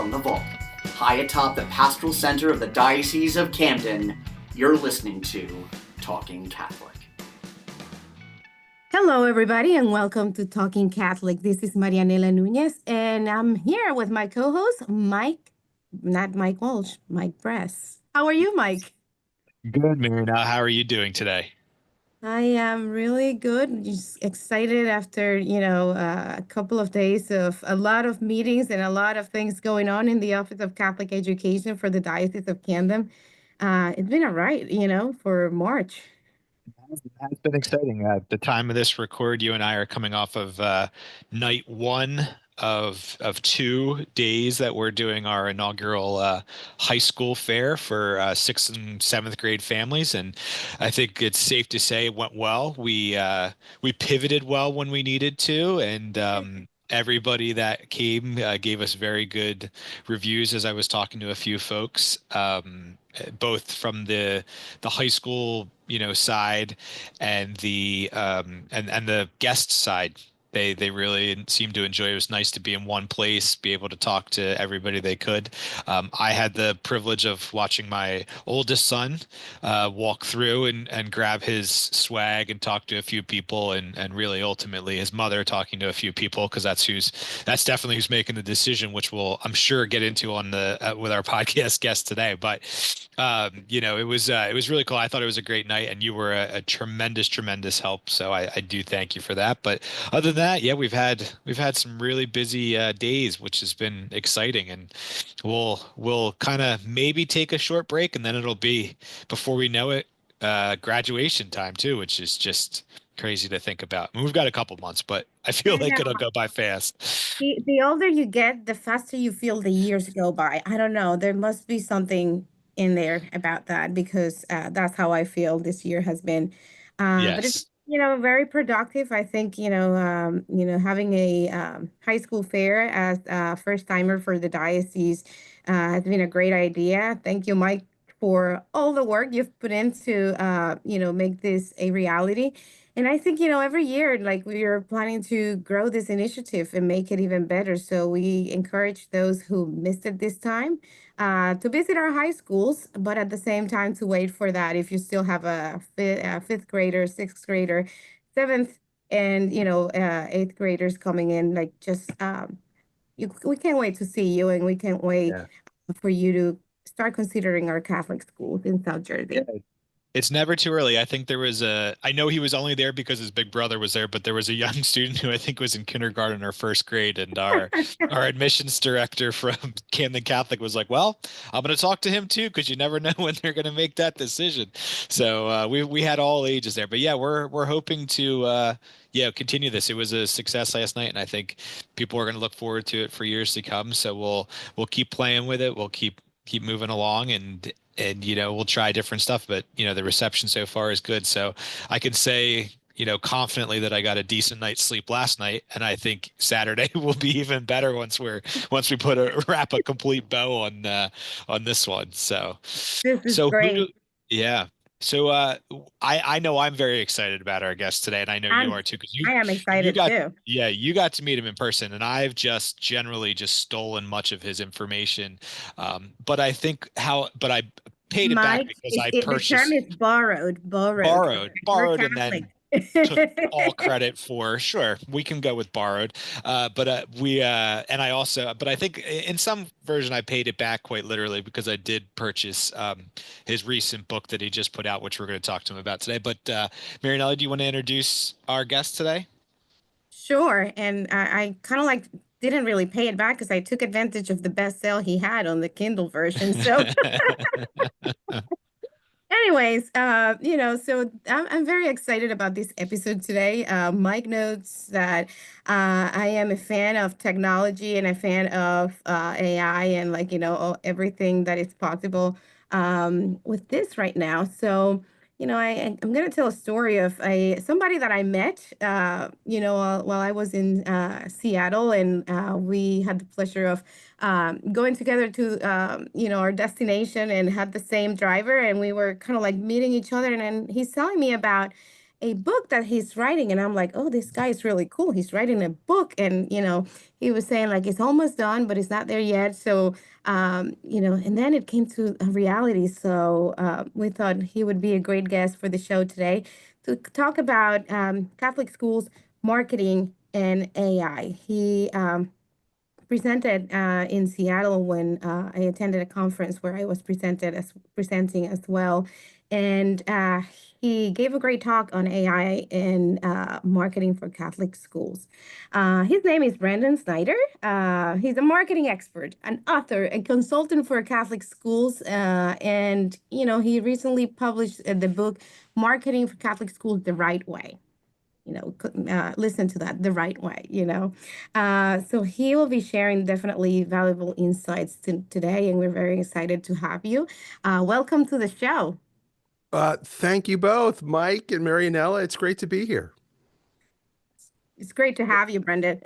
from the vault, high atop the pastoral center of the Diocese of Camden, you're listening to Talking Catholic. Hello, everybody, and welcome to Talking Catholic. This is Marianela Nunez, and I'm here with my co-host, not Mike Walsh, Mike Bress. How are you, Mike? Good, Marianela. How are you doing today? I am really good. Just excited after, a couple of days of a lot of meetings and a lot of things going on in the Office of Catholic Education for the Diocese of Camden. It's been a ride, for March. It has been exciting. At the time of this record, you and I are coming off of night one of 2 days that we're doing our inaugural high school fair for sixth and seventh grade families, and I think it's safe to say it went well. We pivoted well when we needed to, and everybody that came gave us very good reviews. As I was talking to a few folks, both from the high school side and the and the guest side. They really seemed to enjoy it. It was nice to be in one place, be able to talk to everybody they could. I had the privilege of watching my oldest son walk through and grab his swag and talk to a few people, and really ultimately his mother talking to a few people, because that's definitely who's making the decision, which we'll, I'm sure, get into on the with our podcast guest today. But it was really cool. I thought it was a great night, and you were a tremendous help. So I do thank you for that. But other than that, yeah, we've had some really busy days, which has been exciting, and we'll kind of maybe take a short break, and then it'll be, before we know it, graduation time too, which is just crazy to think about. I mean, we've got a couple months, but I feel like it'll go by fast. The older you get, the faster you feel the years go by. I don't know. There must be something in there about that because that's how I feel this year has been. But it's Yes. very productive. I think having a high school fair as a first timer for the diocese has been a great idea. Thank you, Mike, for all the work you've put into make this a reality. And I think, every year, like we are planning to grow this initiative and make it even better. So we encourage those who missed it this time to visit our high schools, but at the same time to wait for that. If you still have a fifth grader, sixth grader, seventh, and, eighth graders coming in, like just we can't wait to see you, and we can't wait Yeah. for you to start considering our Catholic schools in South Jersey. Yeah. It's never too early. I think I know he was only there because his big brother was there, but there was a young student who I think was in kindergarten or first grade, and our admissions director from Camden Catholic was like, "Well, I'm going to talk to him too, because you never know when they're going to make that decision." So we had all ages there, but yeah, we're hoping to continue this. It was a success last night, and I think people are going to look forward to it for years to come. So we'll keep playing with it. We'll keep moving along, and we'll try different stuff, but the reception so far is good. So I can say confidently that I got a decent night's sleep last night, and I think Saturday will be even better once we wrap a complete bow on this one. So This is so who great. do yeah so I know I'm very excited about our guest today, and I know you I'm are too, because I am you excited got too. you got to meet him in person, and I've just generally just stolen much of his information. But I think but I paid it back Mike, because I the term purchased, is borrowed. We're borrowed, and Catholic. then took all credit for. Sure, we can go with borrowed. But we and I also, but I think in some version I paid it back quite literally, because I did purchase his recent book that he just put out, which we're going to talk to him about today. But Marianela, do you want to introduce our guest today? Sure. And I kind of like didn't really pay it back because I took advantage of the best sale he had on the Kindle version. So anyways, so I'm very excited about this episode today. Mike notes that I am a fan of technology and a fan of AI and like, everything that is possible with this right now. So, I'm going to tell a story of somebody that I met, while I was in Seattle, and we had the pleasure of going together to our destination and had the same driver, and we were kind of like meeting each other, and then he's telling me about a book that he's writing, and I'm like, oh, this guy is really cool. He's writing a book, and he was saying like it's almost done, but it's not there yet. So and then it came to a reality. So we thought he would be a great guest for the show today to talk about Catholic schools, marketing, and AI. He presented in Seattle when I attended a conference where I was presenting as well, and he gave a great talk on AI and marketing for Catholic schools. His name is Brendan Schneider. He's a marketing expert, an author, a consultant for Catholic schools, and he recently published the book "Marketing for Catholic Schools the Right Way." Listen to that the right way. So he will be sharing definitely valuable insights today, and we're very excited to have you. Welcome to the show. Thank you both, Mike and Marianela. It's great to be here. It's great to have you, Brendan.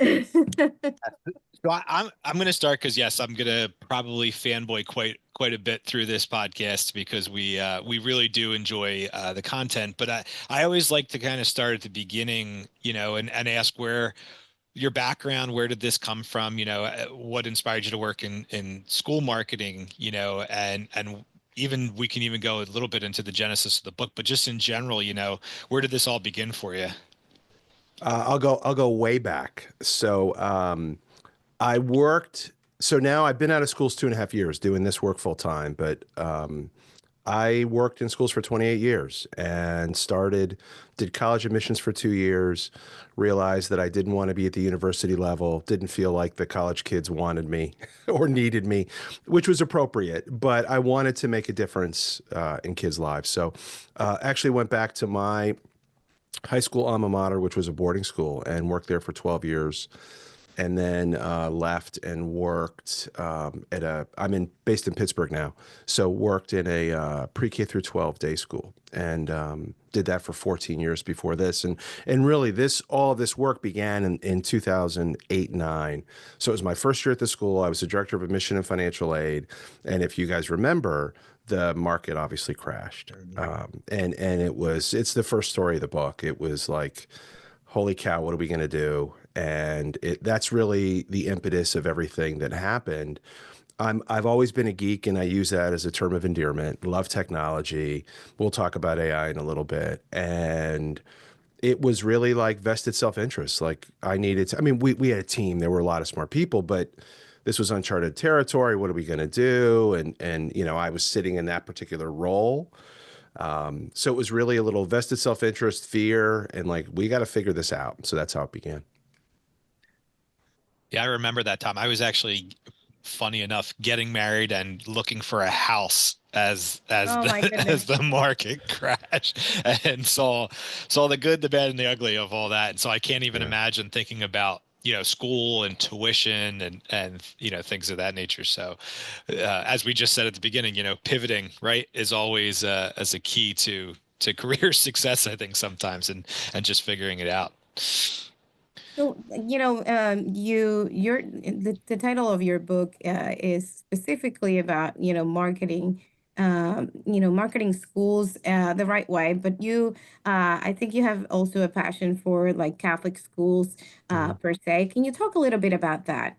So I'm going to start because yes, I'm going to probably fanboy quite a bit through this podcast because we really do enjoy the content. But I always like to kind of start at the beginning, and ask where your background, where did this come from? What inspired you to work in school marketing? And even we can even go a little bit into the genesis of the book, but just in general, where did this all begin for you? I'll go way back. So I worked. So now I've been out of schools 2.5 years doing this work full time, but I worked in schools for 28 years and did college admissions for 2 years, realized that I didn't want to be at the university level, didn't feel like the college kids wanted me or needed me, which was appropriate, but I wanted to make a difference in kids' lives. So actually went back to my high school alma mater, which was a boarding school, and worked there for 12 years. And then left and worked based in Pittsburgh now. So worked in a pre-K through 12 day school and did that for 14 years before this. And really all this work began in 2008-9. So it was my first year at the school. I was the director of admission and financial aid. And if you guys remember, the market obviously crashed. And it's the first story of the book. It was like, holy cow, what are we going to do? And that's really the impetus of everything that happened. I've always been a geek, and I use that as a term of endearment. Love technology. We'll talk about AI in a little bit. And it was really like vested self-interest. Like we had a team. There were a lot of smart people, but this was uncharted territory. What are we going to do? And I was sitting in that particular role. So it was really a little vested self-interest, fear, and like, we got to figure this out. So that's how it began. Yeah, I remember that time. I was actually, funny enough, getting married and looking for a house as Oh my the goodness. as the market crashed, and saw the good, the bad, and the ugly of all that. And so I can't even imagine thinking about school and tuition and things of that nature. So as we just said at the beginning, pivoting, right, is always as a key to career success, I think, sometimes, and just figuring it out. So, the title of your book is specifically about, marketing, marketing schools the right way. But I think you have also a passion for like Catholic schools per se. Can you talk a little bit about that?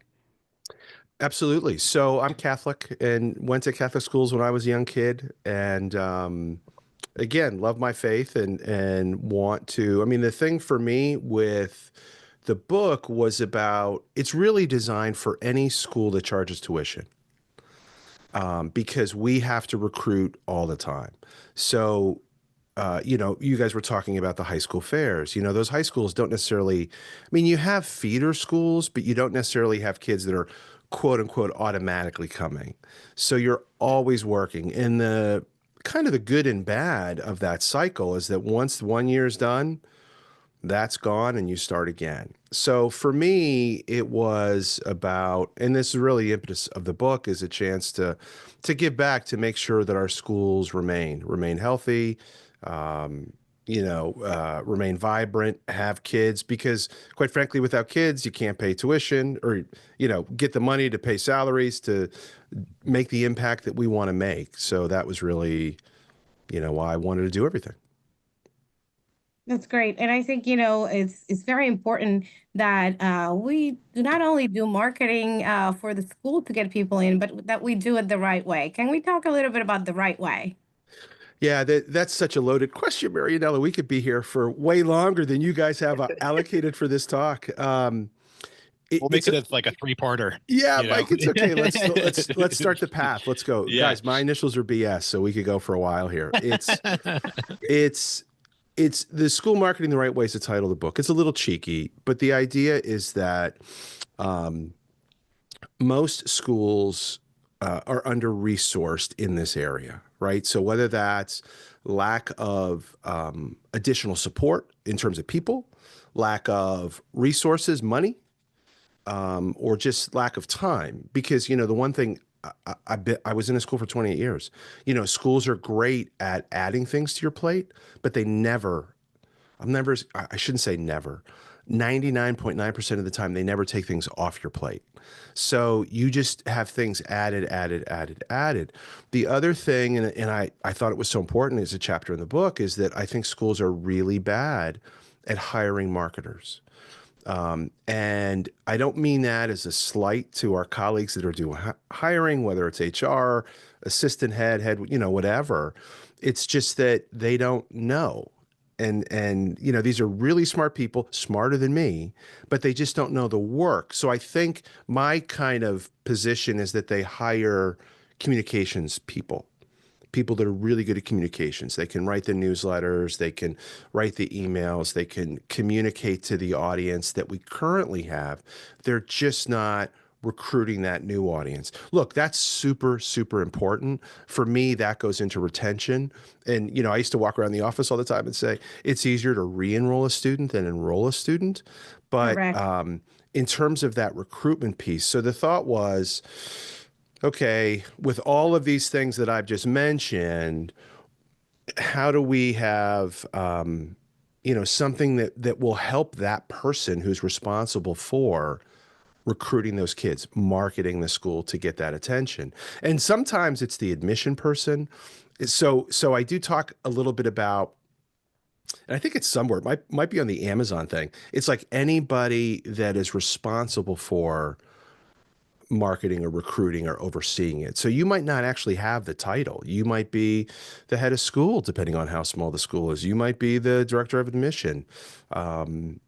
Absolutely. So I'm Catholic and went to Catholic schools when I was a young kid, and again, love my faith and want to. I mean, the thing for me with the book was it's really designed for any school that charges tuition, because we have to recruit all the time. So, you guys were talking about the high school fairs. Those high schools don't necessarily, you have feeder schools, but you don't necessarily have kids that are quote unquote automatically coming. So you're always working. And the kind of the good and bad of that cycle is that once 1 year's done, that's gone and you start again. So for me, it was about, and this is really the impetus of the book, is a chance to give back, to make sure that our schools remain healthy, remain vibrant, have kids, because quite frankly, without kids, you can't pay tuition or, get the money to pay salaries to make the impact that we want to make. So that was really, why I wanted to do everything. That's great. And I think, it's very important that we do not only do marketing for the school to get people in, but that we do it the right way. Can we talk a little bit about the right way? Yeah, that's such a loaded question, Marianela. We could be here for way longer than you guys have allocated for this talk. We'll make It's it as like a three-parter, yeah, you know? Mike, it's okay. Let's start the path. Let's go. Yeah. Guys, my initials are BS, so we could go for a while here. It's it's the school marketing the right way is the title of the book. It's a little cheeky, but the idea is that um, most schools are under resourced in this area, right? So whether that's lack of additional support in terms of people, lack of resources, money, or just lack of time. Because the one thing I was in a school for 28 years. Schools are great at adding things to your plate, but they never. I'm never. I shouldn't say never. 99.9% of the time, they never take things off your plate. So you just have things added, added, added, added. The other thing, and I thought it was so important as a chapter in the book, is that I think schools are really bad at hiring marketers. And I don't mean that as a slight to our colleagues that are doing hiring, whether it's HR, assistant head, whatever. It's just that they don't know. And these are really smart people, smarter than me, but they just don't know the work. So I think my kind of position is that they hire communications people that are really good at communications. They can write the newsletters, they can write the emails, they can communicate to the audience that we currently have. They're just not recruiting that new audience. Look, that's super, super important. For me, that goes into retention. And, I used to walk around the office all the time and say, it's easier to re-enroll a student than enroll a student. But Correct. in terms of that recruitment piece, so the thought was, okay, with all of these things that I've just mentioned, how do we have, something that will help that person who's responsible for recruiting those kids, marketing the school to get that attention? And sometimes it's the admission person. So I do talk a little bit about, and I think it's somewhere, it might be on the Amazon thing. It's like anybody that is responsible for marketing or recruiting or overseeing it. So you might not actually have the title. You might be the head of school, depending on how small the school is. You might be the director of admission. Who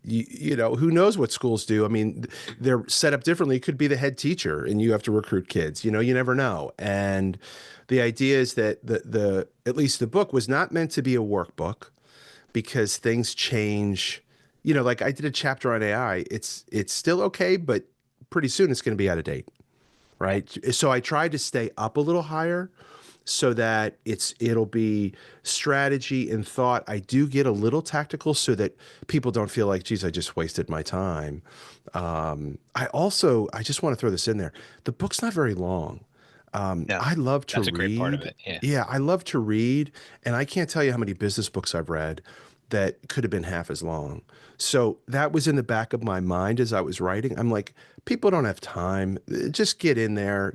knows what schools do? I mean, they're set up differently. It could be the head teacher and you have to recruit kids. You never know. And the idea is that the at least the book was not meant to be a workbook because things change. Like I did a chapter on AI. It's still okay, but pretty soon it's going to be out of date, right? So I tried to stay up a little higher so that it'll be strategy and thought. I do get a little tactical so that people don't feel like, geez, I just wasted my time. I just want to throw this in there. The book's not very long. No, I love to that's a great part of read. it. Yeah. Yeah, I love to read, and I can't tell you how many business books I've read that could have been half as long. So that was in the back of my mind as I was writing. I'm like, people don't have time. Just get in there,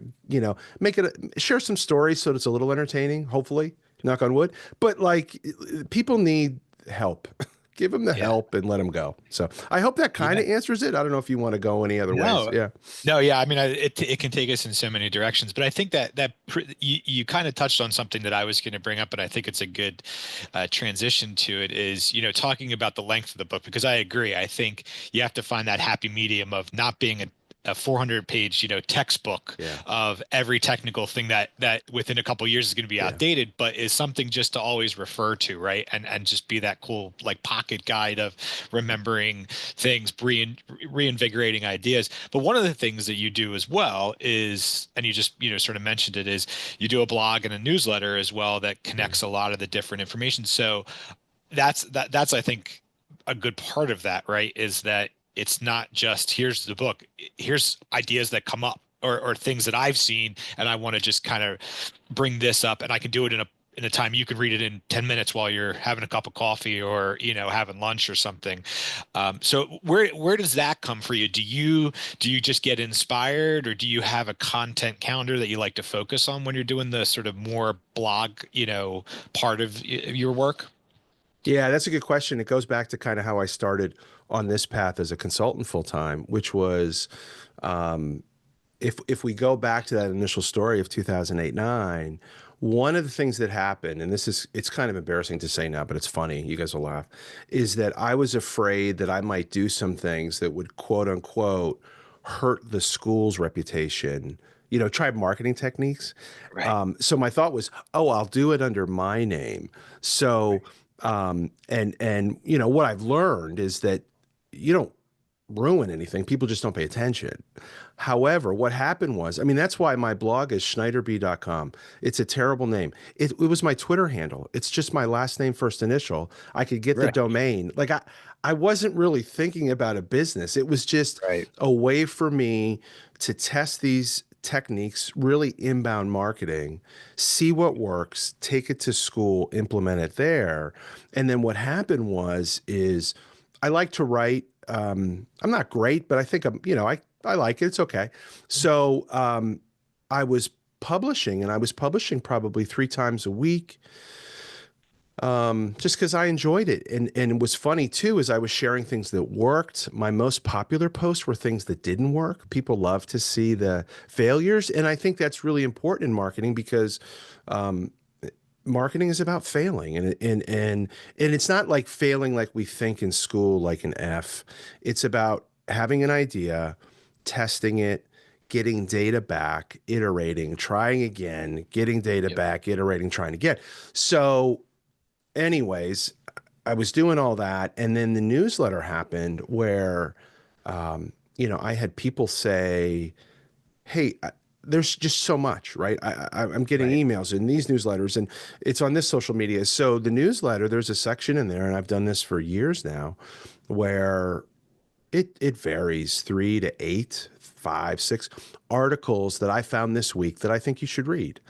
share some stories so that it's a little entertaining, hopefully, knock on wood. But like, people need help. Give them the help and let them go. So I hope that kind of answers it. I don't know if you want to go any other ways. Yeah. No, yeah. I mean, it can take us in so many directions, but I think that you kind of touched on something that I was going to bring up, and I think it's a good transition to it is, talking about the length of the book, because I agree. I think you have to find that happy medium of not being a 400-page, textbook of every technical thing that within a couple of years is going to be outdated, but is something just to always refer to, right? And just be that cool like pocket guide of remembering things, reinvigorating ideas. But one of the things that you do as well is, and you just sort of mentioned it, is you do a blog and a newsletter as well that connects a lot of the different information. So that's I think a good part of that, right? Is that it's not just here's the book, here's ideas that come up or things that I've seen, and I want to just kind of bring this up, and I can do it in a time you can read it in 10 minutes while you're having a cup of coffee or having lunch or something. So where does that come for you? Do you just get inspired, or do you have a content calendar that you like to focus on when you're doing the sort of more blog part of your work? Yeah, that's a good question. It goes back to kind of how I started on this path as a consultant full time, which was um, if we go back to that initial story of 2008-9, one of the things that happened, and it's kind of embarrassing to say now, but it's funny, you guys will laugh, is that I was afraid that I might do some things that would quote unquote hurt the school's reputation, try marketing techniques. Right. So my thought was, oh, I'll do it under my name. So and what I've learned is that you don't ruin anything. People just don't pay attention. However, what happened was, I mean, that's why my blog is schneiderb.com. It's a terrible name. It was my Twitter handle. It's just my last name, first initial. I could get the Right. domain. Like I wasn't really thinking about a business. It was just Right. a way for me to test these techniques, really inbound marketing, see what works, take it to school, implement it there. And then what happened is I like to write. I'm not great, but I think I like it. It's okay. So I was publishing, and I was publishing probably 3 times a week, just because I enjoyed it. And it was funny too, as I was sharing things that worked. My most popular posts were things that didn't work. People love to see the failures, and I think that's really important in marketing because um, marketing is about failing, and it's not like failing like we think in school, like an F. It's about having an idea, testing it, getting data back, iterating, trying again, getting data Yep. back, iterating, trying again. So anyways, I was doing all that, and then the newsletter happened where I had people say, hey, there's just so much, right? I'm getting Right. emails in these newsletters, and it's on this social media. So the newsletter, there's a section in there, and I've done this for years now, where it varies 3 to 8, 5, 6 articles that I found this week that I think you should read.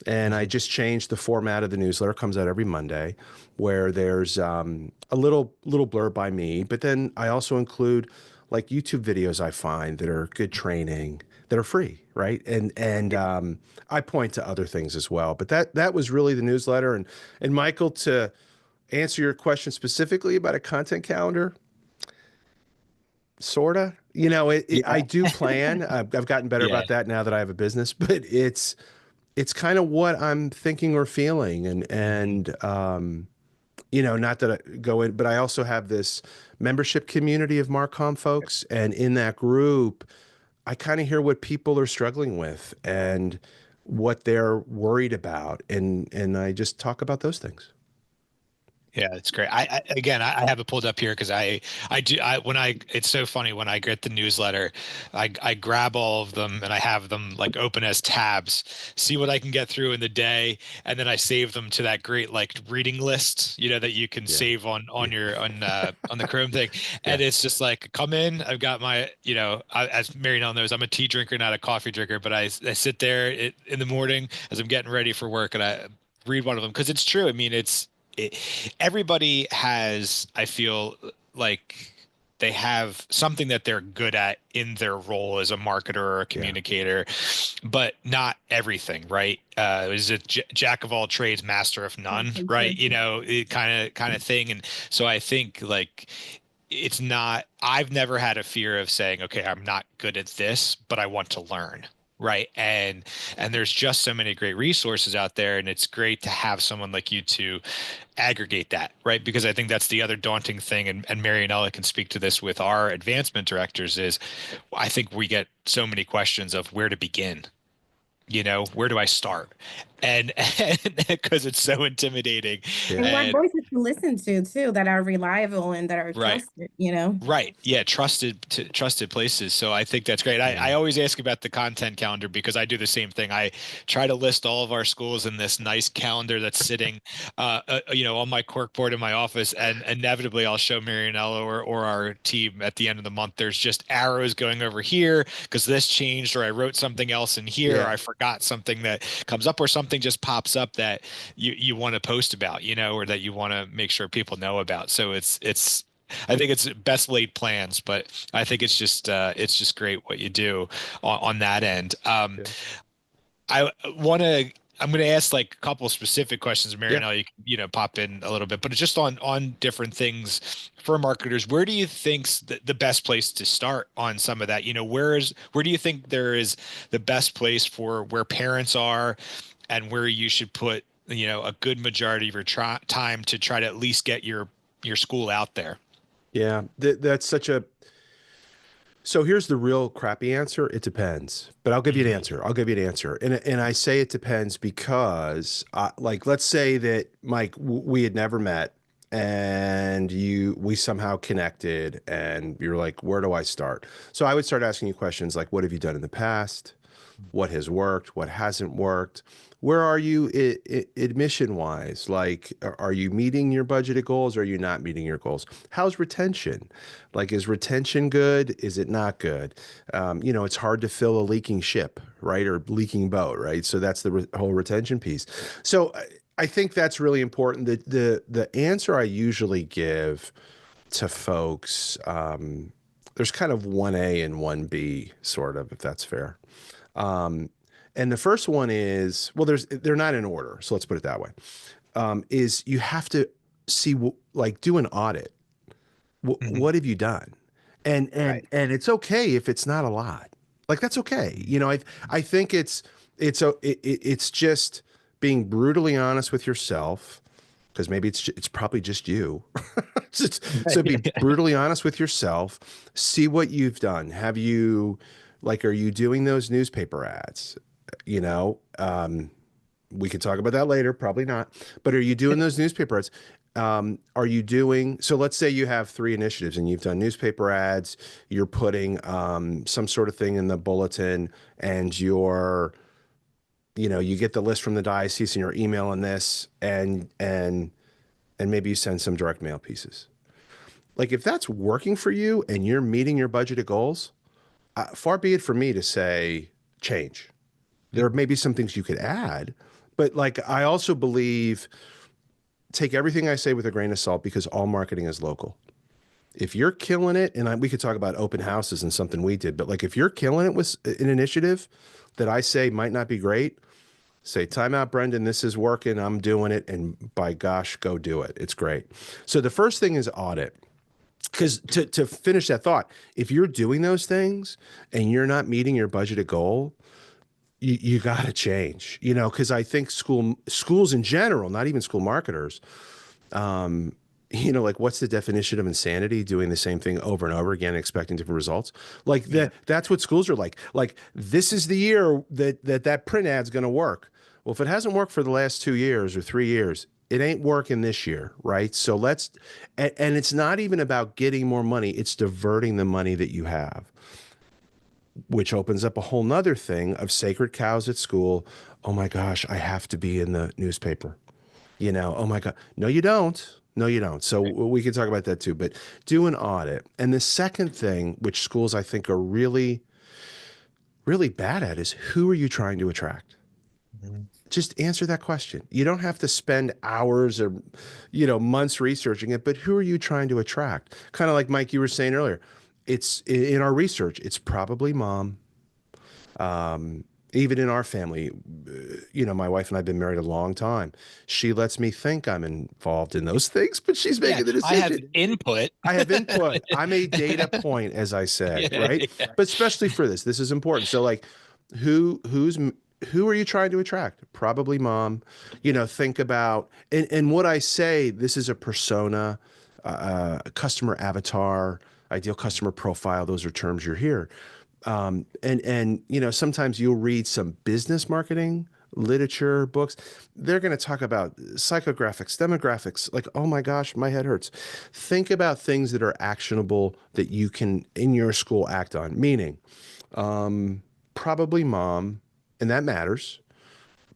And I Mhm. just changed the format of the newsletter. It comes out every Monday, where there's a little blurb by me, but then I also include like YouTube videos I find that are good training that are free, right? And I point to other things as well. But that was really the newsletter. And Michael, to answer your question specifically about a content calendar, sorta. I Yeah. do plan. I've gotten better Yeah. about that now that I have a business, but it's kind of what I'm thinking or feeling, Mhm. and not that I go in, but I also have this membership community of Marcom folks, and in that group, I kind of hear what people are struggling with and what they're worried about, and I just talk about those things. Yeah, it's great. I have it pulled up here because I do I when I it's so funny when I get the newsletter, I grab all of them and I have them like open as tabs, see what I can get through in the day, and then I save them to that great like reading list, that you can Yeah, save yeah, on your on the Chrome thing, yeah, and it's just like come in. I've got my as Marianela knows, I'm a tea drinker, not a coffee drinker, but I sit there in the morning as I'm getting ready for work and I read one of them because it's true. I mean, it, everybody has, I feel like they have something that they're good at in their role as a marketer or a yeah, communicator, but not everything, right? Is it jack of all trades, master of none, Exactly right? true. It kind of thing. And so I think like it's not, I've never had a fear of saying, okay, I'm not good at this, but I want to learn. Right. And there's just so many great resources out there. And it's great to have someone like you to aggregate that, right? Because I think that's the other daunting thing. And Marianela can speak to this with our advancement directors is I think we get so many questions of where to begin, where do I start? And because it's so intimidating. yeah. And what And voices to listen to too that are reliable and that are right. trusted. Right. Yeah. Trusted places. So I think that's great. I Yeah. always ask about the content calendar because I do the same thing. I try to list all of our schools in this nice calendar that's sitting, on my corkboard in my office. And inevitably I'll show Marianela or our team at the end of the month. There's just arrows going over here because this changed, or I wrote something else in here, or Yeah. I forgot something that comes up, or something just pops up that you want to post about, or that you want to make sure people know about. So it's I think it's best laid plans, but I think it's just great what you do on that end. Yeah. I want to I'm going to ask like a couple of specific questions, Yeah. Marianela. You can, pop in a little bit, but just on different things for marketers. Where do you think's the best place to start on some of that? Where do you think there is the best place for where parents are, and where you should put a good majority of your time to try to at least get your school out there? Yeah, that's such a. So here's the real crappy answer. It depends, but I'll give you an answer. I'll give you an answer. And I say it depends because like, let's say that Mike, we had never met and we somehow connected and you're like, where do I start? So I would start asking you questions like, what have you done in the past? What has worked? What hasn't worked? Where are you admission wise? Like, are you meeting your budgeted goals? Or are you not meeting your goals? How's retention? Like, is retention good? Is it not good? It's hard to fill a leaking ship, right? Or leaking boat, right? So that's the whole retention piece. So I think that's really important. The answer I usually give to folks, there's kind of 1A and 1B sort of, if that's fair. And the first one is, well, they're not in order. So let's put it that way. Is you have to see, like, do an audit. What have you done? And it's okay if it's not a lot. Like, that's okay. I think it's just being brutally honest with yourself, because maybe it's probably just you. So be brutally honest with yourself. See what you've done. Are you doing those newspaper ads? We could talk about that later, probably not. But are you doing those newspaper ads? So let's say you have 3 initiatives and you've done newspaper ads, you're putting some sort of thing in the bulletin, and you get the list from the diocese and you're emailing this, and maybe you send some direct mail pieces. Like, if that's working for you and you're meeting your budgeted goals, far be it for me to say change. There may be some things you could add, but like, I also believe, take everything I say with a grain of salt, because all marketing is local. If you're killing it, and we could talk about open houses and something we did, but like, if you're killing it with an initiative that I say might not be great, say, time out, Brendan, this is working, I'm doing it, and by gosh, go do it. It's great. So the first thing is audit. Because to finish that thought, if you're doing those things and you're not meeting your budgeted goal, you got to change, because I think schools in general, not even school marketers, like, what's the definition of insanity? Doing the same thing over and over again, expecting different results. Like that's what schools are like. Like, this is the year that print ad's going to work. Well, if it hasn't worked for the last 2 years or 3 years, it ain't working this year, right? So and it's not even about getting more money. It's diverting the money that you have, which opens up a whole nother thing of sacred cows at school. Oh my gosh, I have to be in the newspaper. Oh my God. No, you don't. No, you don't. So we can talk about that too, but do an audit. And the second thing, which schools I think are really, really bad at, is who are you trying to attract? Just answer that question. You don't have to spend hours or, months researching it, but who are you trying to attract? Kind of like Mike, you were saying earlier, it's in our research, it's probably mom. Even in our family, my wife and I have been married a long time. She lets me think I'm involved in those things, but she's making the decision. I have input. I'm a data point, as I say, right? Yeah. But especially for this is important. So like, who are you trying to attract? Probably mom. Think about, and what I say, this is a persona, a customer avatar, ideal customer profile. Those are terms you're here. And sometimes you'll read some business marketing literature books. They're going to talk about psychographics, demographics. Like, oh my gosh, my head hurts. Think about things that are actionable that you can, in your school, act on. Meaning, probably mom, and that matters.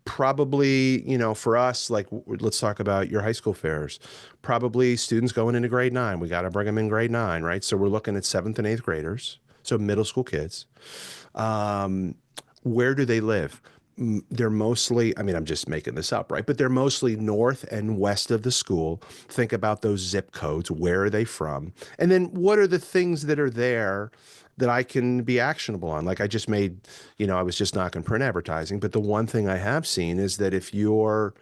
Probably, for us, like, let's talk about your high school fairs. Probably students going into grade 9. We got to bring them in grade 9, right? So we're looking at 7th and 8th graders. So middle school kids. Where do they live? They're mostly, I'm just making this up, right? But they're mostly north and west of the school. Think about those zip codes. Where are they from? And then what are the things that are there that I can be actionable on. Like I just made, I was just knocking print advertising, but the one thing I have seen is that if your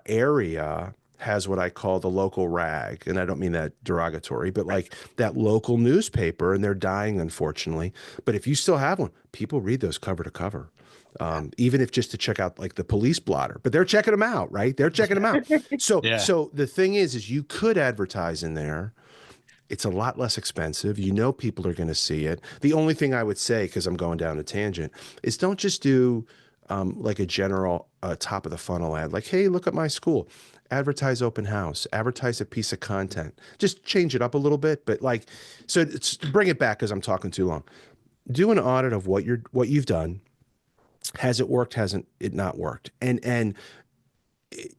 area has what I call the local rag, and I don't mean that derogatory, but like that local newspaper, and they're dying, unfortunately. But if you still have one, people read those cover to cover. Even if just to check out like the police blotter, but they're checking them out, right? They're checking them out. So, Yeah. so the thing is you could advertise in there. It's a lot less expensive. People are going to see it. The only thing I would say, because I'm going down a tangent, is don't just do like a general top of the funnel ad, like, hey, look at my school. Advertise open house, advertise a piece of content. Just change it up a little bit, but like, so it's, bring it back because I'm talking too long. Do an audit of what you've done. Has it worked? Hasn't it not worked? And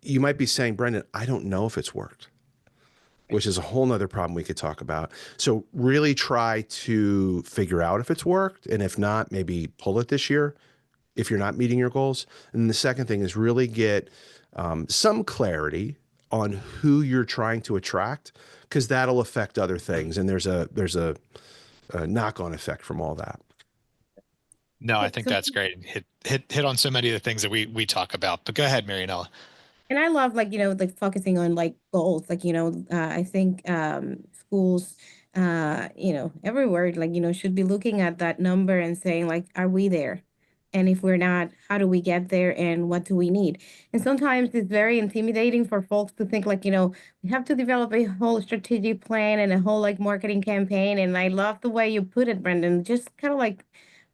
you might be saying, Brendan, I don't know if it's worked, which is a whole nother problem we could talk about. So really try to figure out if it's worked. And if not, maybe pull it this year if you're not meeting your goals. And the second thing is really get some clarity on who you're trying to attract, because that'll affect other things. And there's a knock-on effect from all that. No, I think So, that's great. Hit on so many of the things that we talk about. But go ahead, Marianela. and I love like, like focusing on like goals, like, I think schools, everywhere, like, should be looking at that number and saying like, are we there? And if we're not, how do we get there and what do we need? And sometimes it's very intimidating for folks to think like, we have to develop a whole strategic plan and a whole like marketing campaign. And I love the way you put it, Brendan, just kind of like,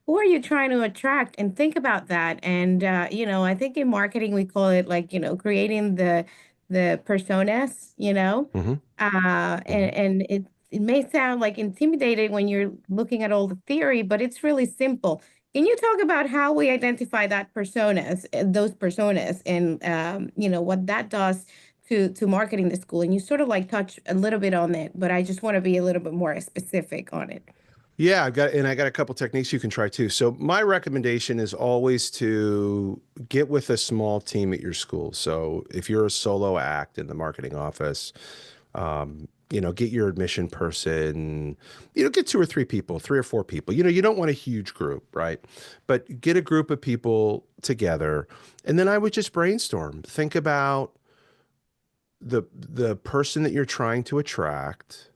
who are you trying to attract, and think about that. And I think in marketing we call it like, creating the personas, Mm-hmm. and it may sound like intimidating when you're looking at all the theory, but it's really simple. Can you talk about how we identify those personas, and what that does to marketing the school? And you sort of like touch a little bit on it, but I just want to be a little bit more specific on it. Yeah, I got a couple techniques you can try too. So my recommendation is always to get with a small team at your school. So if you're a solo act in the marketing office, get your admission person, get 2 or 3 people, 3 or 4 people. You don't want a huge group, right? But get a group of people together, and then I would just brainstorm. Think about the person that you're trying to attract.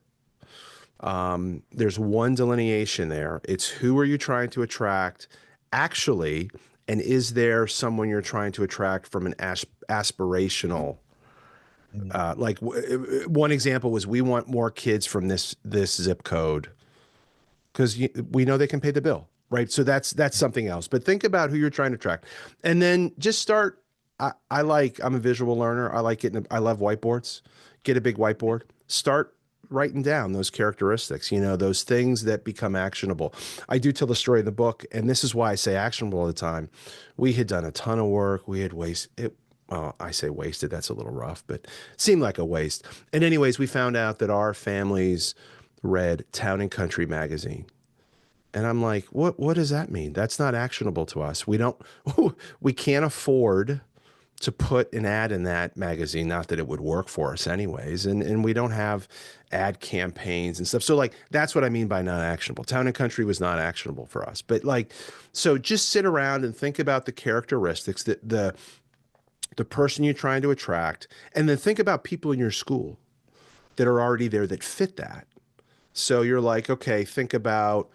There's one delineation there. It's who are you trying to attract actually, and is there someone you're trying to attract from an aspirational, one example was, we want more kids from this zip code because we know they can pay the bill, right? So that's something else. But think about who you're trying to attract, and then just start. I'm a visual learner. I love whiteboards. Get a big whiteboard. Start writing down those characteristics, those things that become actionable. I do tell the story in the book, and this is why I say actionable all the time. We had done a ton of work. We had I say wasted, that's a little rough, but it seemed like a waste. And anyways, we found out that our families read Town and Country magazine. And I'm like, what does that mean? That's not actionable to us. We can't afford to put an ad in that magazine, not that it would work for us anyways. And we don't have ad campaigns and stuff. So like, that's what I mean by not actionable. Town and Country was not actionable for us. But like, so just sit around and think about the characteristics that the person you're trying to attract, and then think about people in your school that are already there that fit that. So you're like, okay, think about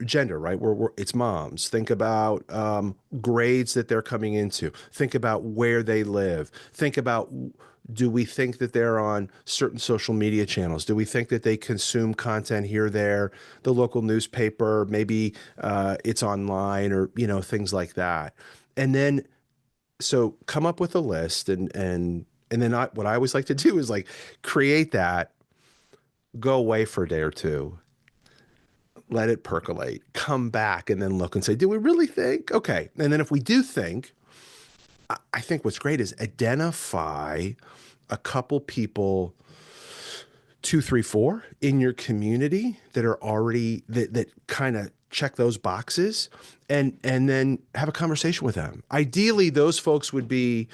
gender, right? It's moms. Think about grades that they're coming into. Think about where they live. Think about, do we think that they're on certain social media channels? Do we think that they consume content here, there, the local newspaper, maybe it's online, or, things like that. And then, so come up with a list, and then what I always like to do is like create that, go away for a day or two, let it percolate, come back, and then look and say, do we really think? Okay. And then if we do think, I think what's great is identify a couple people, 2, 3, 4 in your community that are already, that kind of check those boxes, and then have a conversation with them. Ideally, those folks would be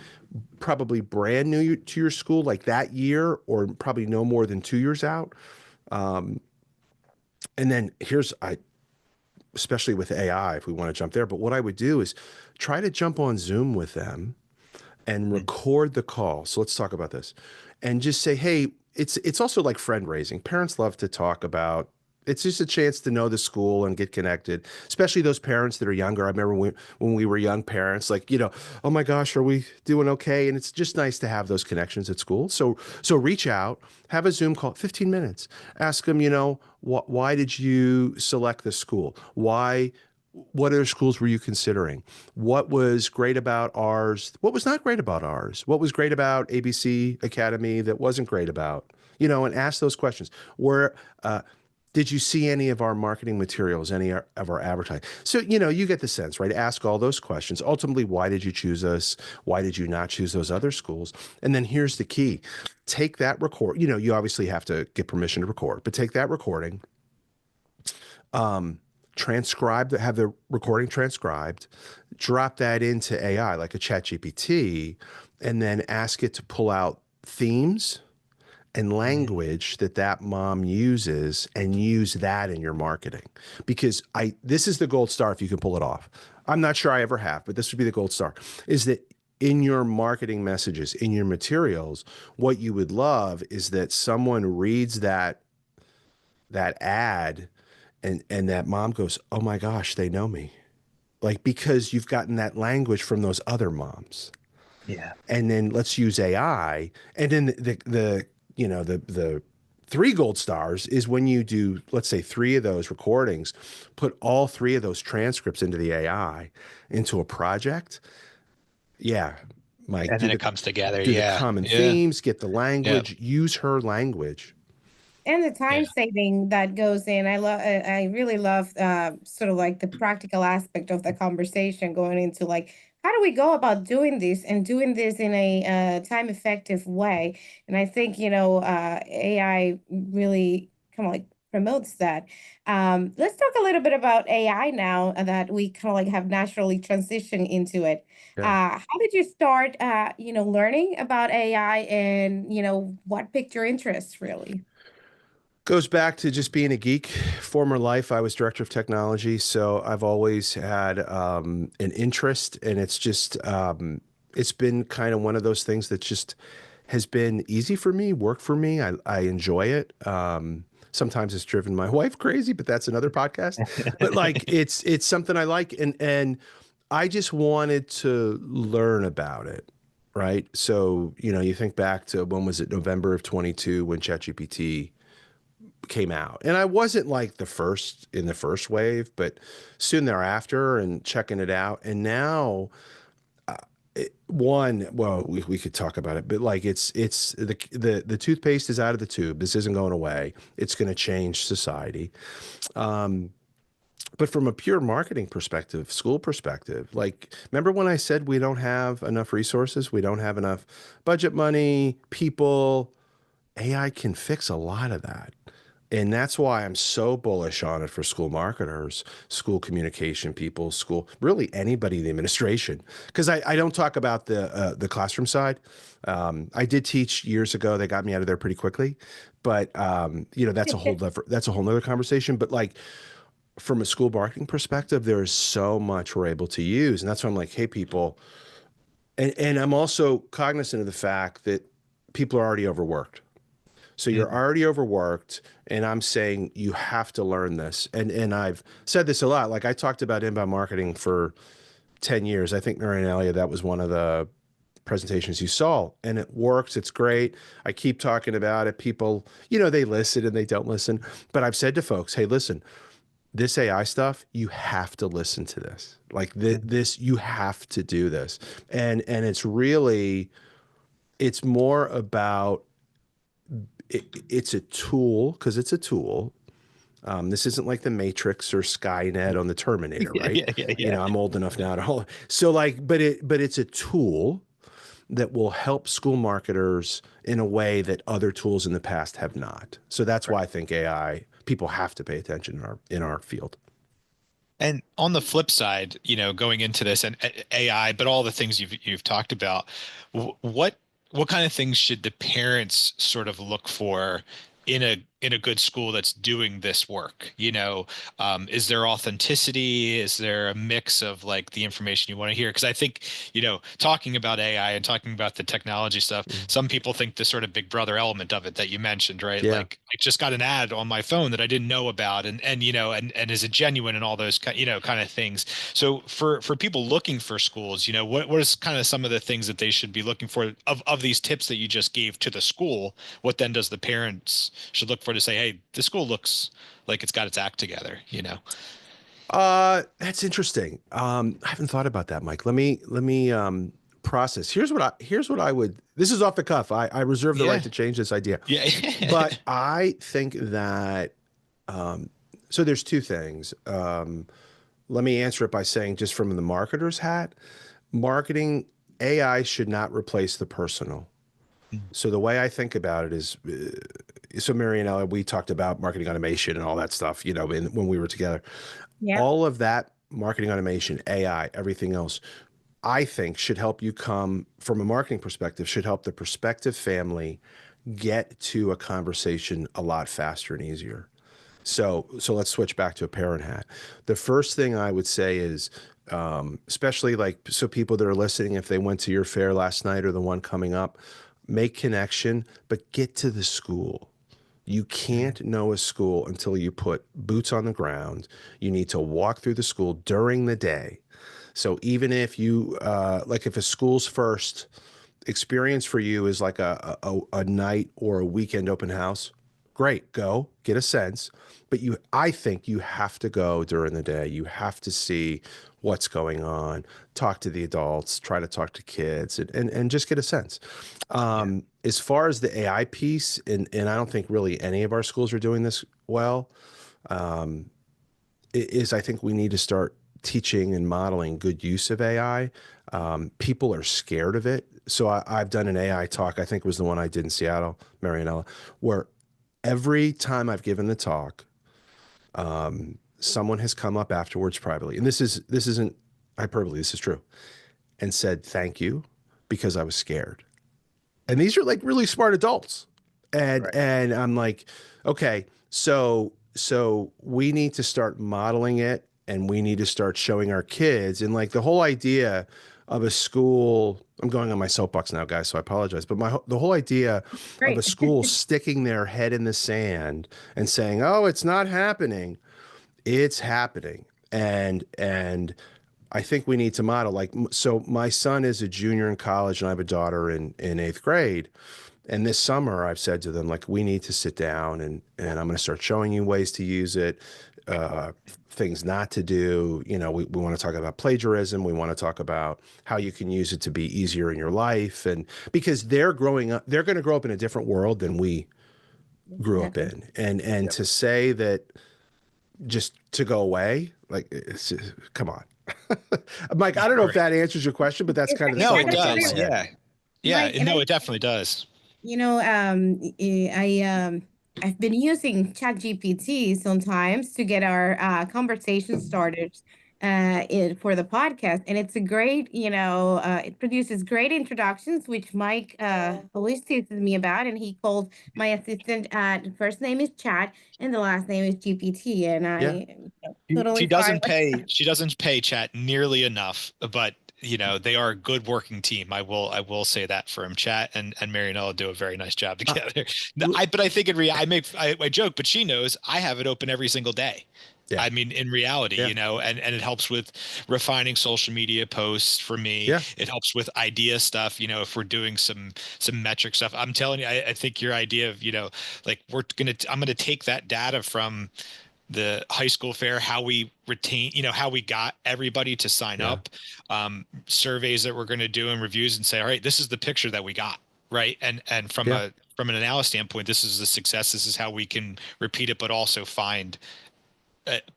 probably brand new to your school, like that year, or probably no more than 2 years out. And then especially with AI, if we want to jump there, but what I would do is try to jump on Zoom with them and record the call. So let's talk about this and just say, hey, it's also like friend raising. Parents love to talk about, it's just a chance to know the school and get connected, especially those parents that are younger. I remember when we were young parents, like, oh my gosh, are we doing okay? And it's just nice to have those connections at school. So reach out, have a Zoom call, 15 minutes, ask them, why did you select this school? What other schools were you considering? What was great about ours? What was not great about ours? What was great about ABC Academy that wasn't great about, and ask those questions. Did you see any of our marketing materials, any of our advertising? So, you get the sense, right? Ask all those questions. Ultimately, why did you choose us? Why did you not choose those other schools? And then here's the key. Take that record. You obviously have to get permission to record, but take that recording, have the recording transcribed, drop that into AI like a chat GPT, and then ask it to pull out themes and language that mom uses and use that in your marketing. Because this is the gold star if you can pull it off. I'm not sure I ever have, but this would be the gold star, is that in your marketing messages, in your materials, what you would love is that someone reads that ad and that mom goes, oh my gosh, they know me. Like, because you've gotten that language from those other moms. Yeah. And then let's use AI. And then the 3 gold stars is when you do, let's say 3 of those recordings, put all 3 of those transcripts into the AI, into a project. Yeah. Mike, And then it comes together. do the Yeah. common Yeah. themes, get the Yeah. language, use her language. And the time Yeah. saving that goes in, I really love sort of like the practical aspect of the conversation going into like, how do we go about doing this and doing this in a time effective way? And I think, AI really kind of like promotes that. Let's talk a little bit about AI now that we kind of like have naturally transitioned into it. Yeah. How did you start, learning about AI and, what piqued your interest really? Goes back to just being a geek. Former life, I was director of technology, so I've always had an interest, and it's been kind of one of those things that just has been easy for me, work for me. I enjoy it. Sometimes it's driven my wife crazy, but that's another podcast. But like it's something I like, and I just wanted to learn about it. Right. So, you think back to when was it, November of 22, when ChatGPT came out. And I wasn't like in the first wave, but soon thereafter, and checking it out. And now, we could talk about it, but like it's the toothpaste is out of the tube. This isn't going away. It's going to change society. But from a pure marketing perspective, school perspective, like, remember when I said we don't have enough resources, we don't have enough budget money, people, AI can fix a lot of that. And that's why I'm so bullish on it for school marketers, school communication people, really anybody in the administration. Because I don't talk about the classroom side. I did teach years ago. They got me out of there pretty quickly. But that's a whole nother conversation. But like, from a school marketing perspective, there is so much we're able to use. And that's why I'm like, hey, people, and I'm also cognizant of the fact that people are already overworked. So you're already overworked, and I'm saying you have to learn this. And I've said this a lot. Like, I talked about inbound marketing for 10 years. I think, Marianela, that was one of the presentations you saw, and it works. It's great. I keep talking about it. People, they listen and they don't listen. But I've said to folks, hey, listen, this AI stuff, you have to listen to this. Like this, you have to do this. And it's more about, it's a tool, because it's a tool. This isn't like the Matrix or Skynet on the Terminator, right? Yeah. I'm old enough now to hold. So like, but it's a tool that will help school marketers in a way that other tools in the past have not. So that's why I think AI, people have to pay attention in our field. And on the flip side, going into this and AI, but all the things you've talked about, what kind of things should the parents sort of look for in in a good school that's doing this work? Is there authenticity? Is there a mix of like the information you want to hear? Because I think, talking about AI and talking about the technology stuff, Mm. some people think the sort of Big Brother element of it that you mentioned, right? Yeah. Like I just got an ad on my phone that I didn't know about, and is it genuine and all those kind of things. So for people looking for schools, what is kind of some of the things that they should be looking for of these tips that you just gave to the school? What then does the parents should look for to say, hey, the school looks like it's got its act together? That's interesting. I haven't thought about that, Mike. Let me process. Here's what I would. This is off the cuff. I reserve the right Yeah. to change this idea. Yeah. But I think that so there's two things. Let me answer it by saying, just from the marketer's hat, marketing AI should not replace the personal. So the way I think about it is, so Marianela, we talked about marketing automation and all that stuff, when we were together. Yeah. All of that marketing automation, AI, everything else, I think should help you come from a marketing perspective, should help the prospective family get to a conversation a lot faster and easier. So let's switch back to a parent hat. The first thing I would say is, especially so people that are listening, if they went to your fair last night or the one coming up, make connection, but get to the school. You can't know a school until you put boots on the ground. You need to walk through the school during the day. So even if you, if a school's first experience for you is like a night or a weekend open house, great, go get a sense. But I think you have to go during the day. You have to see what's going on, talk to the adults, try to talk to kids, and just get a sense. As far as the AI piece, and I don't think really any of our schools are doing this well, is I think we need to start teaching and modeling good use of AI. People are scared of it. So I've done an AI talk, I think it was the one I did in Seattle, Marianela, where every time I've given the talk, someone has come up afterwards privately, and this isn't hyperbole, this is true, and said thank you because I was scared. And these are like really smart adults. And Right. and I'm like, okay, so we need to start modeling it, and we need to start showing our kids. And like the whole idea of a school, I'm going on my soapbox now, guys, so I apologize. But the whole idea of a Great. school sticking their head in the sand and saying, "Oh, it's not happening," it's happening. And I think we need to model so my son is a junior in college and I have a daughter in 8th grade. And this summer I've said to them, like, we need to sit down and I'm going to start showing you ways to use it, things not to do. We want to talk about plagiarism. We want to talk about how you can use it to be easier in your life. And because they're going to grow up in a different world than we grew up in. And to say that just to go away, like, it's just, come on. Mike, I don't know if that answers your question, but that's kind of the No, thought it that's in does. my head. Yeah. Mike, and No, it definitely does. I've been using ChatGPT sometimes to get our conversation started for the podcast, and it's a great, it produces great introductions, which Mike always teases me about, and he called my assistant. The first name is Chat, and the last name is GPT, and totally She fine. doesn't pay Chat nearly enough, but they are a good working team. I will say that for him. Chat and Marianela do a very nice job together. But I think I joke, but she knows I have it open every single day. Yeah. I mean, in reality, Yeah. and it helps with refining social media posts for me. Yeah. It helps with idea stuff. If we're doing some metric stuff, I'm telling you, I think your idea of, like I'm gonna take that data from the high school fair, how we retain, how we got everybody to sign Yeah. up, surveys that we're going to do and reviews, and say, all right, this is the picture that we got, right? And from from an analysis standpoint, this is the success. This is how we can repeat it, but also find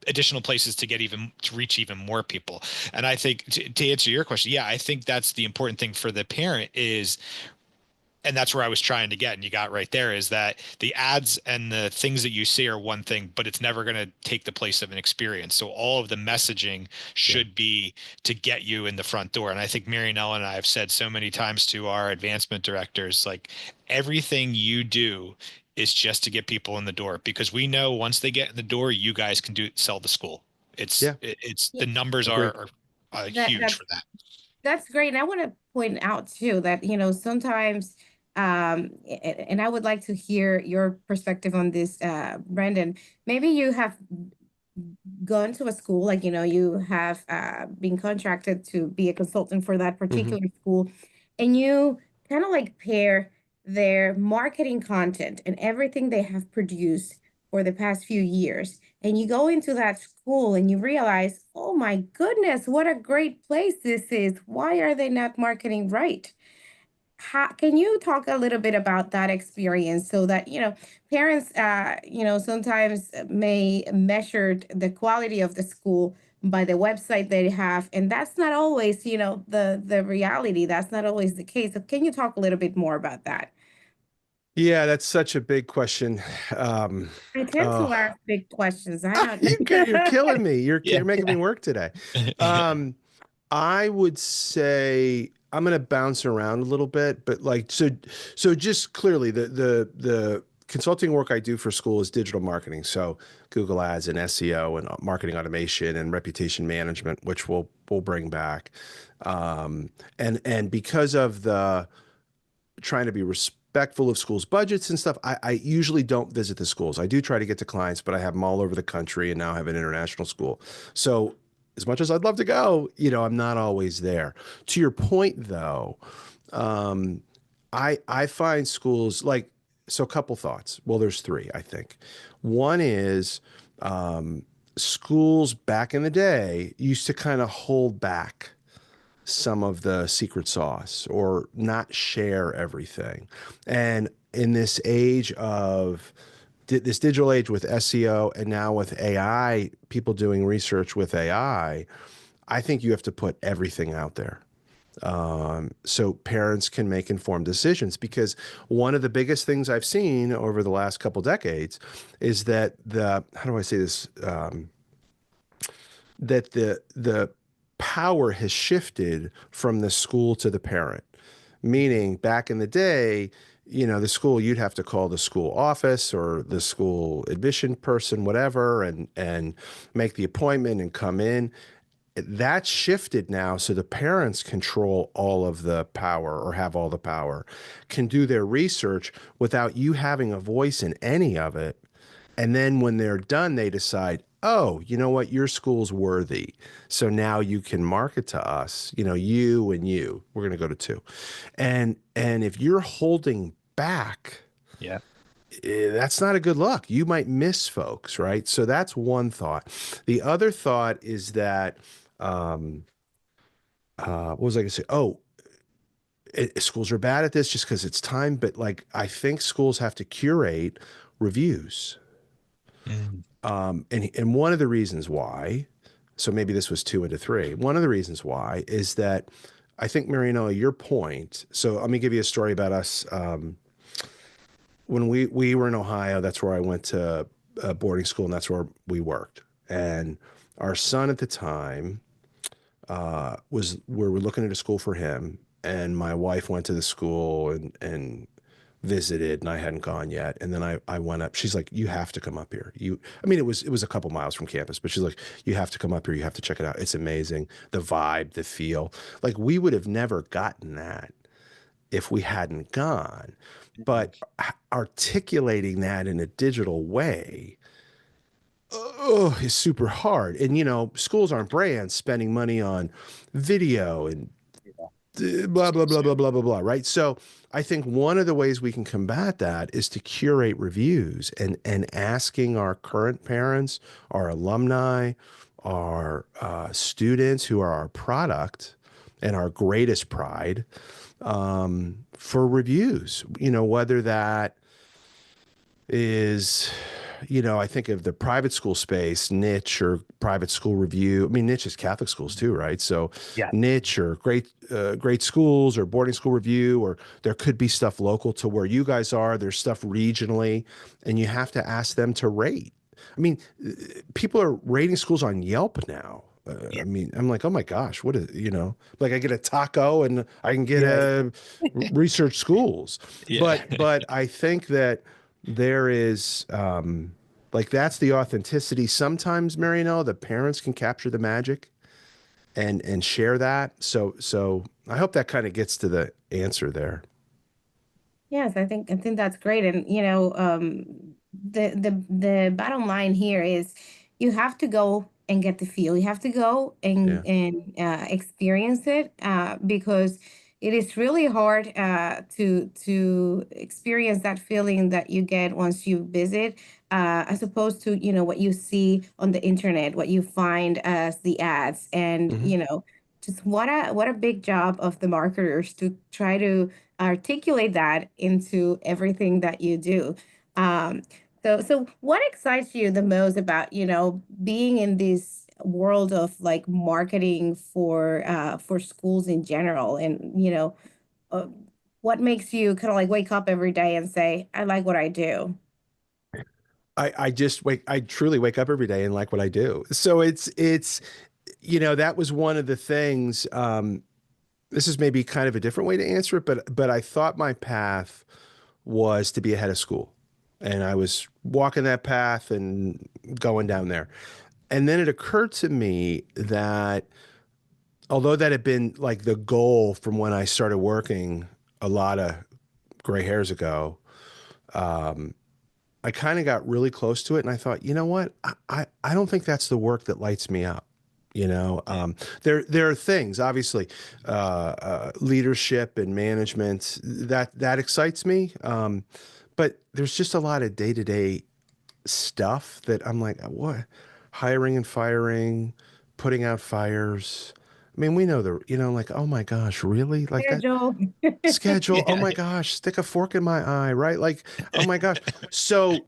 additional places to reach even more people. And I think to answer your question, yeah, I think that's the important thing for the parent is, and that's where I was trying to get, and you got right there, is that the ads and the things that you see are one thing, but it's never going to take the place of an experience. So all of the messaging should be to get you in the front door. And I think Marianela and I have said so many times to our advancement directors, like, everything you do is just to get people in the door, because we know once they get in the door, you guys can sell the school. It's Yeah. the numbers Agree. are That huge that's for that. That's great. And I want to point out too that, sometimes, and I would like to hear your perspective on this, Brendan. Maybe you have gone to a school, like, you have been contracted to be a consultant for that Mhm. particular school, and you kind of like pair their marketing content and everything they have produced for the past few years. And you go into that school and you realize, oh my goodness, what a great place this is. Why are they not marketing right? Can you talk a little bit about that experience so that, parents, sometimes may measure the quality of the school by the website they have, and that's not always, the reality. That's not always the case. So can you talk a little bit more about that? Yeah, that's such a big question. Um, I tend to oh, ask big questions. I don't you're killing me. Yeah. You're making me work today. Um, I would say I'm going to bounce around a little bit, but like so just clearly the consulting work I do for school is digital marketing. So Google Ads and SEO and marketing automation and reputation management, which we'll bring back. And because of the trying to be respectful of schools' budgets and stuff, I usually don't visit the schools. I do try to get to clients, but I have them all over the country and now I have an international school. So as much as I'd love to go, I'm not always there. To your point, though, um, I find schools like, so a couple thoughts. Well, there's three, I think. One is schools back in the day used to kind of hold back some of the secret sauce or not share everything. And in this age of this digital age with SEO and now with AI, people doing research with I think you have to put everything out there. So parents can make informed decisions, because one of the biggest things I've seen over the last couple decades is that how do I say this? That the power has shifted from the school to the parent. Meaning back in the day, the school, you'd have to call the school office or the school admission person, whatever, and make the appointment and come in. That's shifted now, so the parents control all of the power or have all the power, can do their research without you having a voice in any of it. And then when they're done, they decide, oh, you know what, your school's worthy. So now you can market to us, you and you. We're going to go to two. And if you're holding back, Yeah. that's not a good look. You might miss folks, right? So that's one thought. The other thought is that, what was I going to say? Oh, schools are bad at this just because it's time. But like, I think schools have to curate reviews. Mm. And one of the reasons why, so maybe this was two into three. One of the reasons why is that I think, Marianela, your point. So let me give you a story about us. When we were in Ohio, that's where I went to boarding school, and that's where we worked. And our son at the time we were looking at a school for him, and my wife went to the school and visited, and I hadn't gone yet. And then I went up. She's like, you have to come up here. I mean, it was a couple miles from campus, but she's like, you have to come up here. You have to check it out. It's amazing. The vibe, the feel. Like, we would have never gotten that if we hadn't gone. But articulating that in a digital way, is super hard. And, schools aren't brands spending money on video and blah, blah, blah, blah, blah, blah, blah, right? So I think one of the ways we can combat that is to curate reviews and asking our current parents, our alumni, our students who are our product and our greatest pride, for reviews, whether that is, I think of the private school space, niche or private school review. I mean, niche is Catholic schools too, right? So Yeah. niche or great schools or boarding school review, or there could be stuff local to where you guys are. There's stuff regionally, and you have to ask them to rate. I mean, people are rating schools on Yelp now. Yeah. I mean, I'm like, oh my gosh, what is, like I get a taco and I can get a research schools. Yeah. But I think that there is like that's the authenticity. Sometimes, Marianela, the parents can capture the magic and share that. So I hope that kind of gets to the answer there. Yes, I think that's great. And the bottom line here is you have to go and get the feel. You have to go Yeah. and experience it because it is really hard to experience that feeling that you get once you visit, as opposed to what you see on the internet, what you find as the ads, and Hmm. just what a big job of the marketers to try to articulate that into everything that you do. Um, so what excites you the most about, being in this world of like marketing for schools in general? And, uh, what makes you kind of like wake up every day and say, I like what I do? I truly wake up every day and like what I do. So that was one of the things. This is maybe kind of a different way to answer it, but I thought my path was to be ahead of school. And I was walking that path and going down there. And then it occurred to me that although that had been like the goal from when I started working a lot of gray hairs ago, um, I kind of got really close to it and I thought, you know what? I don't think that's the work that lights me up. There are things, obviously, leadership and management that excites me. But there's just a lot of day-to-day stuff that I'm like, what? Hiring and firing, putting out fires. I mean, we know like, oh my gosh, really? Like that Schedule. schedule. Oh Yeah. my gosh, stick a fork in my eye, right? Like, oh my gosh. So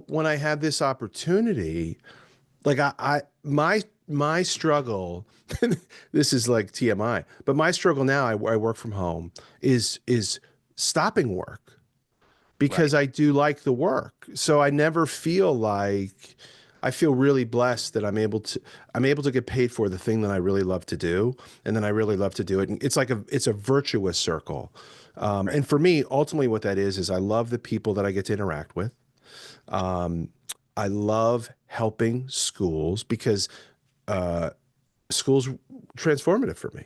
when I had this opportunity, like my struggle, this is like TMI, but my struggle now, I work from home, is stopping work Right. because I do like the work. So I never feel like I feel really blessed that I'm able to get paid for the thing that I really love to do, and then I really love to do it. And it's a virtuous circle. Right. And for me, ultimately, what that is I love the people that I get to interact with. Um, I love helping schools because uh, schools transformative for me.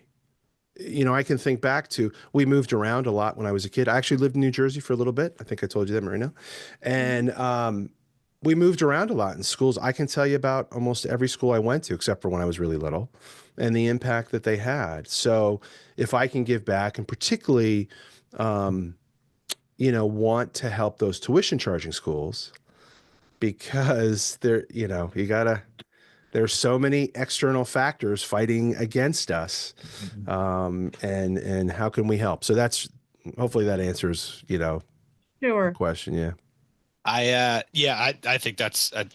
I can think back to we moved around a lot when I was a kid. I actually lived in New Jersey for a little bit. I think I told you that, Marina. And we moved around a lot in schools. I can tell you about almost every school I went to, except for when I was really little, and the impact that they had. So if I can give back, and particularly, um, want to help those tuition charging schools because you gotta there's so many external factors fighting against us, Mhm. and how can we help? So that's hopefully that answers the Sure. question. Yeah, I think that's I'm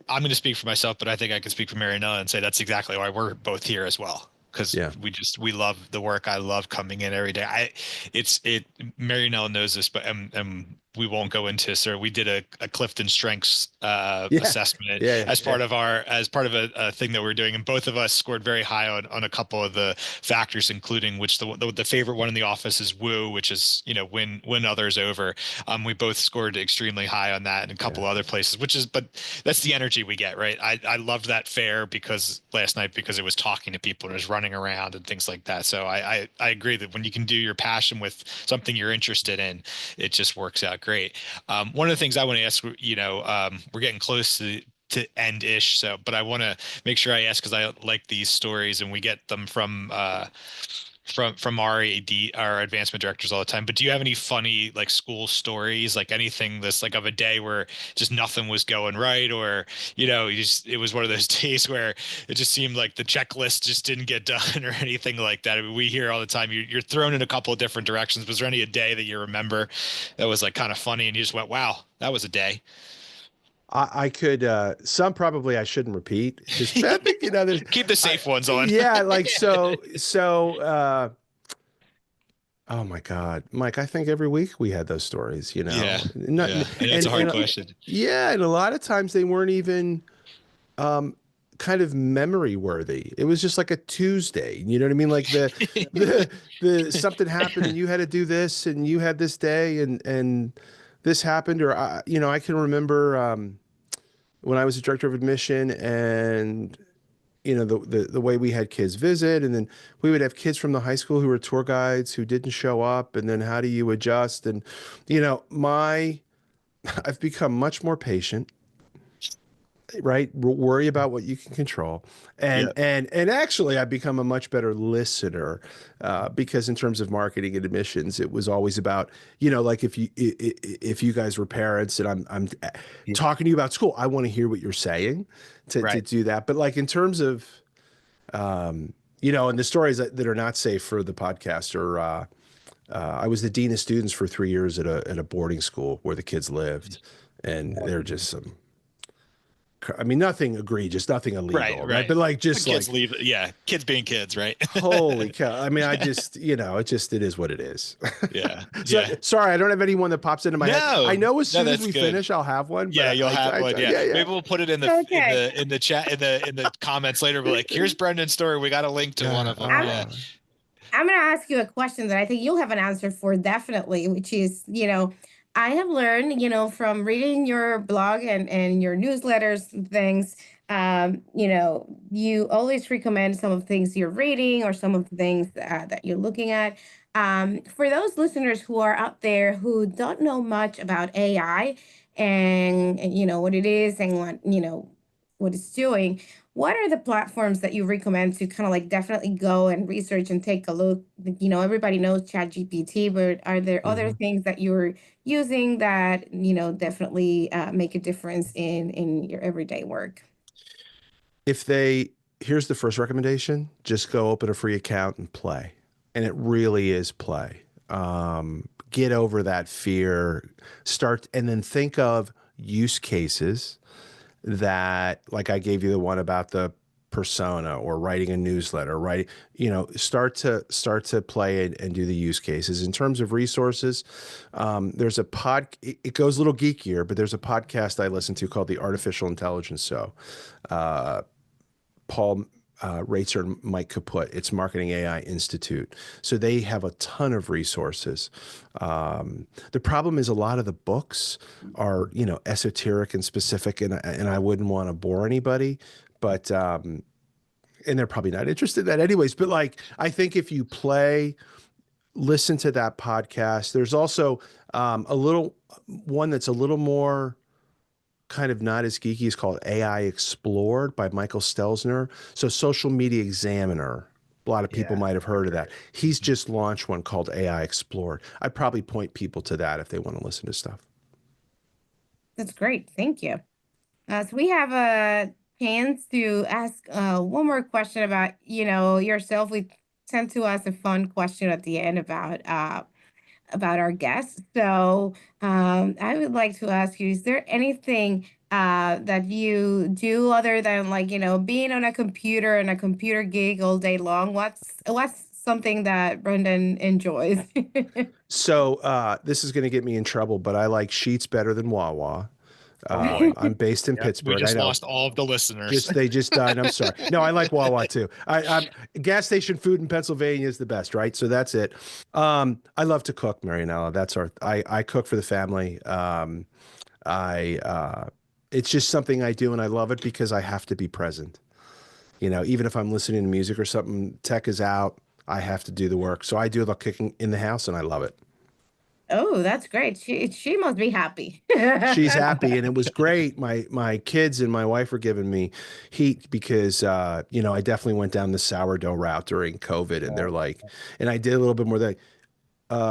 going to speak for myself, but I think I can speak for Marianela and say that's exactly why we're both here as well. Because yeah, we love the work. I love coming in every day. Marianela knows this, but we won't go into, sir. We did a Clifton Strengths yeah, assessment yeah, as yeah, as part of a thing that we're doing, and both of us scored very high on a couple of the factors, including which the favorite one in the office is woo, which is win others over. We both scored extremely high on that and a yeah. couple other places, but that's the energy we get, right? I loved that fair because last night because it was talking to people and it was running around and things like that. So I agree that when you can do your passion with something you're interested in, it just works out great. One of the things I want to ask, we're getting close to end ish. So, but I want to make sure I ask because I like these stories and we get them from our AD, our advancement directors all the time. But do you have any funny like school stories, like anything this like of a day where just nothing was going right, or it was one of those days where it just seemed like the checklist just didn't get done or anything like that? I mean, we hear all the time you're thrown in a couple of different directions. Was there any a day that you remember that was like kind of funny and you just went, "Wow, that was a day"? I could some probably I shouldn't repeat because I think there's Keep the I safe ones on. yeah, like so. Oh my God, Mike, I think every week we had those stories, Yeah, Not, yeah. I know it's and a hard question. yeah, and a lot of times they weren't even um kind of memory worthy. It was just like a Tuesday. You know what I mean? Like the something happened and you had to do this and you had this day and this happened, or I can remember when I was a director of admission, and the way we had kids visit, and then we would have kids from the high school who were tour guides who didn't show up, and then how do you adjust? And my I've become much more patient, right? Worry about what you can control. And Yeah. and actually I've become a much better listener, because in terms of marketing and admissions, it was always about, like if you guys were parents and I'm Yeah. talking to you about school, I want to hear what you're saying to Right. do that. But like in terms of and the stories that are not safe for the podcast are I was the dean of students for 3 years at a boarding school where the kids lived, and they're just some, I mean, nothing egregious, nothing illegal, right? Right. But like, The just kids like, leave. Yeah. Kids being kids, right? holy cow. I mean, I just, it is what it is. Yeah. So Yeah. sorry, I don't have anyone that pops into my head. I know as No, soon as that's we good. finish, I'll have one. Yeah, But you'll have one. Yeah. yeah. Maybe we'll put it in the Okay. in the chat in the comments later. But like, here's Brendan's story. We got a link to one of them. Yeah. I'm going to ask you a question that I think you'll have an answer for definitely, which is, I have learned, from reading your blog and your newsletters and things, you always recommend some of the things you're reading or some of the things that you're looking at. For those listeners who are out there who don't know much about AI and what it is and what it's doing, what are the platforms that you recommend to kind of like definitely go and research and take a look? Everybody knows ChatGPT, but are there other Mhm. things that you're using that, definitely make a difference in your everyday work? Here's the first recommendation, just go open a free account and play. And it really is play. Get over that fear, and then think of use cases that, like I gave you the one about the persona or writing a newsletter, right? Start to play and do the use cases. In terms of resources, there's it goes a little geekier, but there's a podcast I listen to called The Artificial Intelligence Show. Paul Raitzer and Mike Kaput. It's Marketing AI Institute. So they have a ton of resources. The problem is a lot of the books are, esoteric and specific, and I wouldn't want to bore anybody, but and they're probably not interested in that anyways. But like, I think if you listen to that podcast. There's also a little one that's a little more kind of not as geeky, is called AI Explored by Michael Stelzner. So Social Media Examiner. A lot of people might have heard of that. He's just launched one called AI Explored. I'd probably point people to that if they want to listen to stuff. That's great. Thank you. So we have a chance to ask one more question about, yourself. We tend to ask a fun question at the end about our guests. So I would like to ask you, is there anything that you do other than like, being on a computer and a computer gig all day long? What's something that Brendan enjoys? So this is going to get me in trouble, but I like Sheets better than Wawa. I'm based in Yeah. We Pittsburgh. I just know. lost all of the listeners. They just died. I'm sorry. No, I like Wawa too. I'm gas station food in Pennsylvania is the best, right? So that's it. I love to cook, Marianela. I cook for the family. It's just something I do, and I love it because I have to be present. Even if I'm listening to music or something, tech is out, I have to do the work. So I do the cooking in the house, and I love it. Oh, that's great. She must be happy. She's happy, and it was great. My kids and my wife were giving me heat because I definitely went down the sourdough route during COVID, and they're like, and I did a little bit more.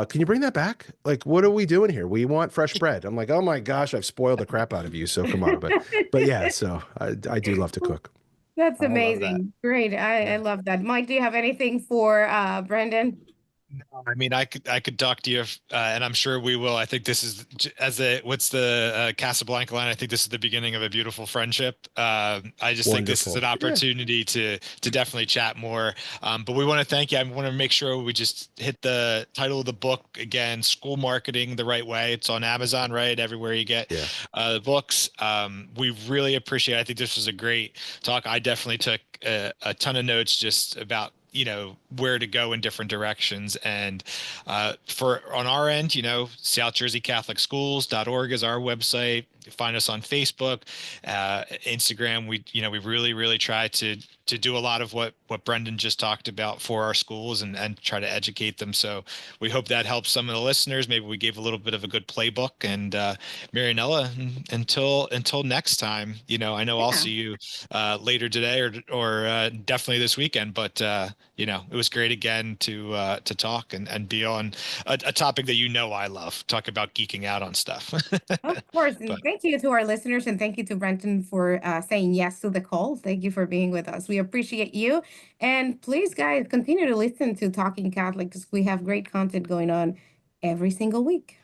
Can you bring that back? Like, what are we doing here? We want fresh bread. I'm like, oh my gosh, I've spoiled the crap out of you. So come on, but yeah. So I do love to cook. That's I love that. amazing. Great. I love that. Mike, do you have anything for Brendan? No, I mean, I could talk to you, and I'm sure we will. I think this is what's the Casablanca line? I think this is the beginning of a beautiful friendship. I just think this is an opportunity to definitely chat more. But we want to thank you. I want to make sure we just hit the title of the book again: School Marketing the Right Way. It's on Amazon, right? Everywhere you get the books. We really appreciate it. I think this was a great talk. I definitely took a ton of notes just about where to go in different directions. And for on our end, southjerseycatholicschools.org is our website. Find us on Facebook, Instagram. We really try to do a lot of what Brendan just talked about for our schools and try to educate them. So we hope that helps some of the listeners. Maybe we gave a little bit of a good playbook. And Marianela, until next time, I know I'll Yeah. see you later today or definitely this weekend. But it was great again to talk and be on a topic that I love. Talk about geeking out on stuff. Of course. But And thank you to our listeners, and thank you to Brenton for saying yes to the call. Thank you for being with us. We appreciate you. And please, guys, continue to listen to Talking Catholic because we have great content going on every single week.